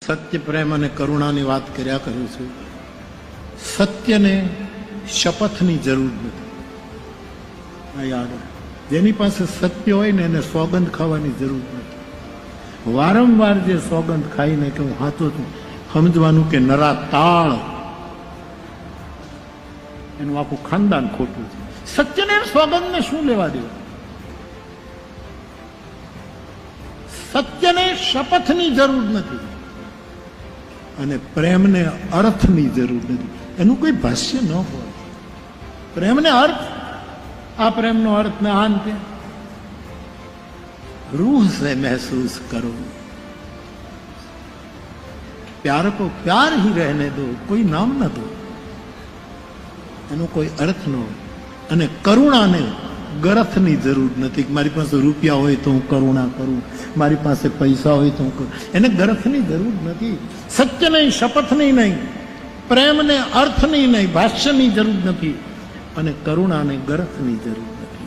સત્ય પ્રેમ અને કરુણાની વાત કર્યા કરું છું. સત્યને શપથની જરૂર નથી. આ યાદ રાખો. જેની પાસે સત્ય હોય ને એને સોગંદ ખાવાની જરૂર નથી. વારંવાર જે સોગંદ ખાઈને કે હું હાથો છું સમજવાનું કે નરા તાળ એનું આખું ખાનદાન ખોટું છે. સત્યને સોગંદને શું લેવા દેવું? સત્યને શપથની જરૂર નથી અને પ્રેમને અર્થની જરૂર નથી. એનું કોઈ ભાષ્ય ન હોય. પ્રેમને અર્થ, આ પ્રેમનો અર્થ મેં આન કે रूह से महसूस करो. प्यार को प्यार ही रहने दो, कोई नाम न दो. એનો કોઈ અર્થ ન હોય. અને કરુણાને ગરથની જરૂર નથી. મારી પાસે રૂપિયા હોય તો હું કરુણા કરું, મારી પાસે પૈસા હોય તો હું કરું. એને ગરથની જરૂર નથી. સત્ય નહીં, શપથની નહીં, પ્રેમને અર્થની નહીં, ભાષ્યની જરૂર નથી અને કરુણાને ગરથની જરૂર નથી.